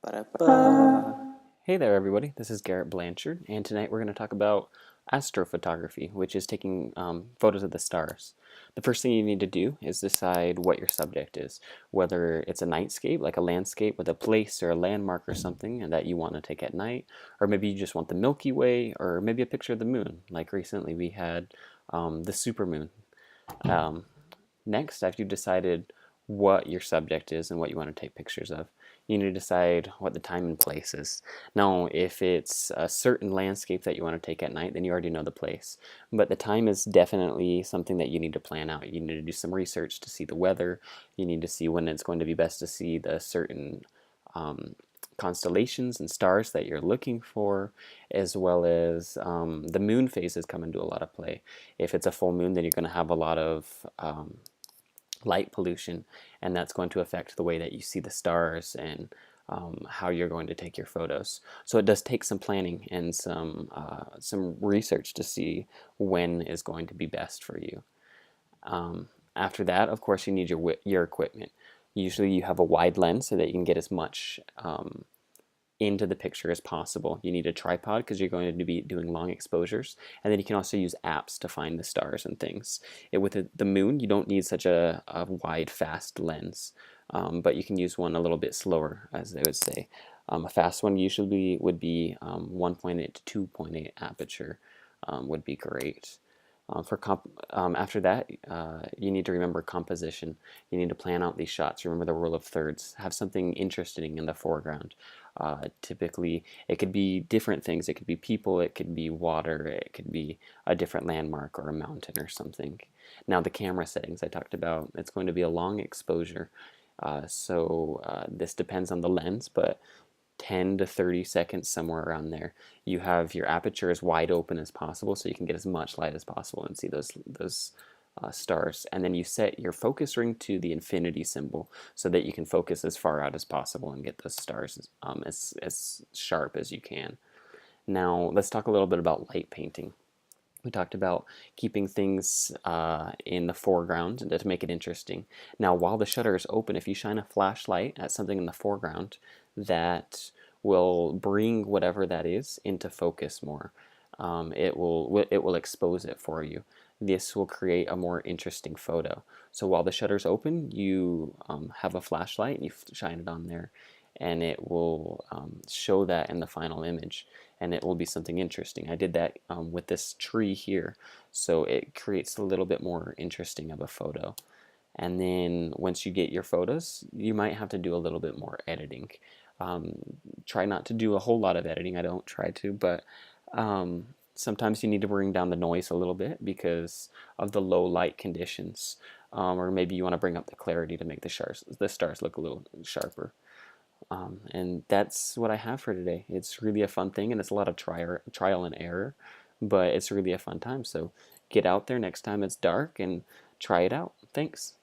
Ba-da-ba. Hey there, everybody. This is Garrett Blanchard, and tonight we're going to talk about astrophotography, which is taking photos of the stars. The first thing you need to do is decide what your subject is, whether it's a nightscape, like a landscape with a place or a landmark or something that you want to take at night, or maybe you just want the Milky Way, or maybe a picture of the moon. Like recently we had the supermoon. Um, Next, after you've decided what your subject is and what you want to take pictures of, you need to decide what the time and place is. Now, if it's a certain landscape that you want to take at night, then you already know the place. But the time is definitely something that you need to plan out. You need to do some research to see the weather. You need to see when it's going to be best to see the certain um, constellations and stars that you're looking for, as well as the moon phases come into a lot of play. If it's a full moon, then you're going to have a lot of light pollution, and that's going to affect the way that you see the stars and how you're going to take your photos. So it does take some planning and some research to see when is going to be best for you. After that, of course, you need your equipment. Usually you have a wide lens so that you can get as much into the picture as possible. You need a tripod because you're going to be doing long exposures, and then you can also use apps to find the stars and things. With the moon, you don't need such a wide, fast lens, but you can use one a little bit slower, as they would say. A fast one usually would be 1.8 to 2.8 aperture would be great. After that, you need to remember composition. You need to plan out these shots. Remember the rule of thirds. Have something interesting in the foreground. Typically, it could be different things. It could be people, it could be water, it could be a different landmark or a mountain or something. Now, the camera settings I talked about, it's going to be a long exposure. This depends on the lens, but 10 to 30 seconds, somewhere around there. You have your aperture as wide open as possible so you can get as much light as possible and see those stars. And then you set your focus ring to the infinity symbol so that you can focus as far out as possible and get those stars as sharp as you can. Now, let's talk a little bit about light painting. We talked about keeping things in the foreground to make it interesting. Now, while the shutter is open, if you shine a flashlight at something in the foreground, that will bring whatever that is into focus more. It will expose it for you. This will create a more interesting photo. So while the shutter's open, you have a flashlight and you shine it on there, and it will show that in the final image, and it will be something interesting. I did that with this tree here, so it creates a little bit more interesting of a photo. And then once you get your photos, you might have to do a little bit more editing. Um, Try not to do a whole lot of editing. I don't try to, but sometimes you need to bring down the noise a little bit because of the low light conditions. Or maybe you want to bring up the clarity to make the stars look a little sharper. And that's what I have for today. It's really a fun thing, and it's a lot of trial and error, but it's really a fun time. So get out there next time it's dark and try it out. Thanks.